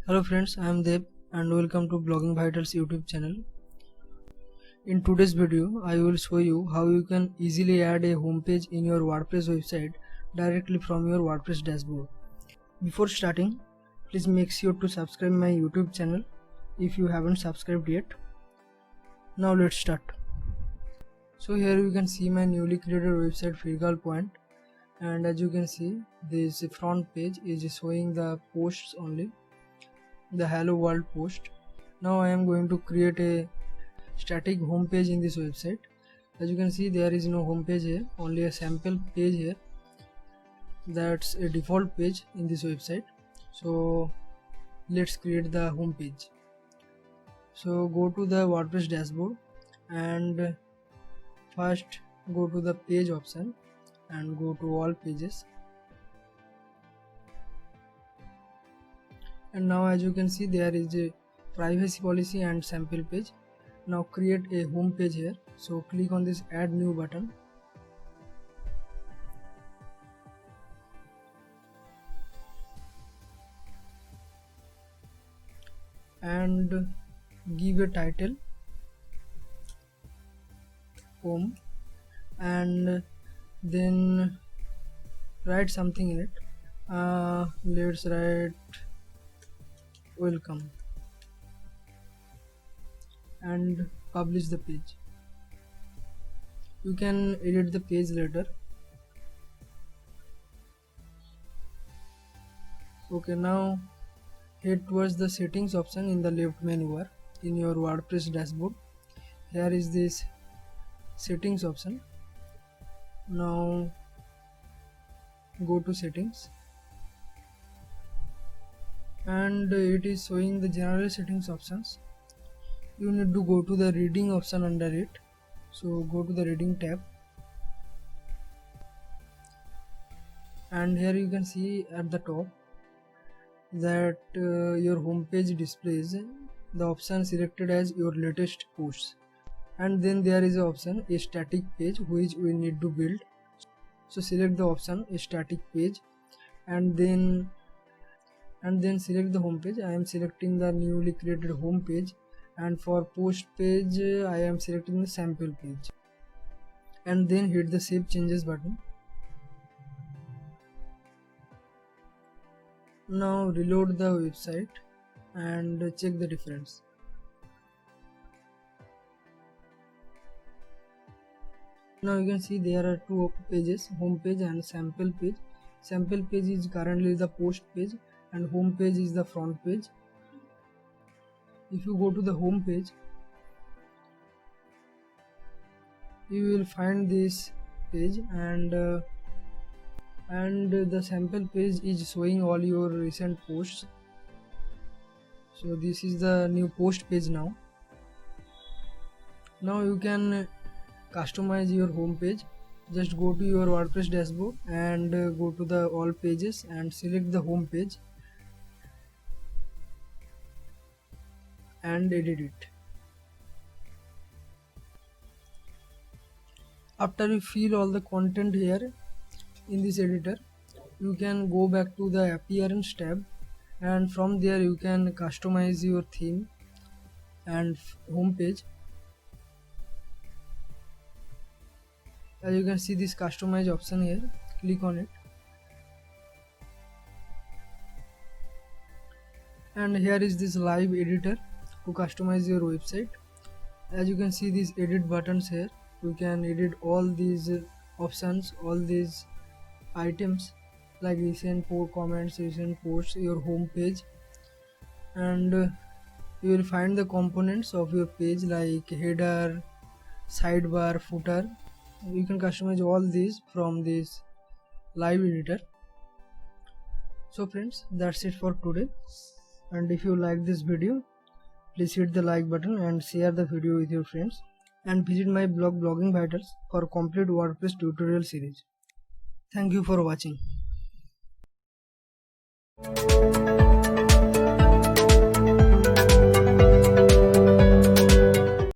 Hello friends, I am Deb and welcome to Blogging Vitals YouTube channel. In today's video, I will show you how you can easily add a homepage in your WordPress website directly from your WordPress dashboard. Before starting, please make sure to subscribe my YouTube channel if you haven't subscribed yet. Now let's start. So here you can see my newly created website Firgal Point, and as you can see, this front page is showing the posts only, the hello world post. Now I am going to create a static home page in this website. As you can see, there is no home page here, only a sample page here. That's a default page in this website. So let's create the home page. So go to the WordPress dashboard and first go to the page option and go to all pages. And now as you can see, there is a privacy policy and sample page. Now create a home page here. So click on this add new button. And give a title home and then write something in it. Let's write welcome and publish the page. You can edit the page later. Okay, now head towards the settings option in the left menu bar in your WordPress dashboard. Here is this settings option. Now go to settings and it is showing the general settings options. You need to go to the reading option under it. So go to the reading tab and here you can see at the top that your home page displays the option selected as your latest posts, and then there is an option a static page which we need to build. So select the option a static page and then select the home page. I am selecting the newly created home page, and for post page I am selecting the sample page, and then hit the save changes button. Now reload the website and check the difference. Now you can see there are two pages, home page and sample page. Sample page is currently the post page and home page is the front page. If you go to the home page, you will find this page and the sample page is showing all your recent posts. So this is the new post page now. Now you can customize your home page. Just go to your WordPress dashboard and go to the all pages and select the home page and edit it. After you fill all the content here in this editor, you can go back to the appearance tab and from there you can customize your theme and home page. As you can see this customize option here, click on it and here is this live editor to customize your website. As you can see these edit buttons here, you can edit all these options, all these items like recent comments, recent posts, your home page, and you will find the components of your page like header, sidebar, footer. You can customize all these from this live editor. So friends, that's it for today, and if you like this video, please hit the like button and share the video with your friends, and visit my blog Blogging Vitals for complete WordPress tutorial series. Thank you for watching.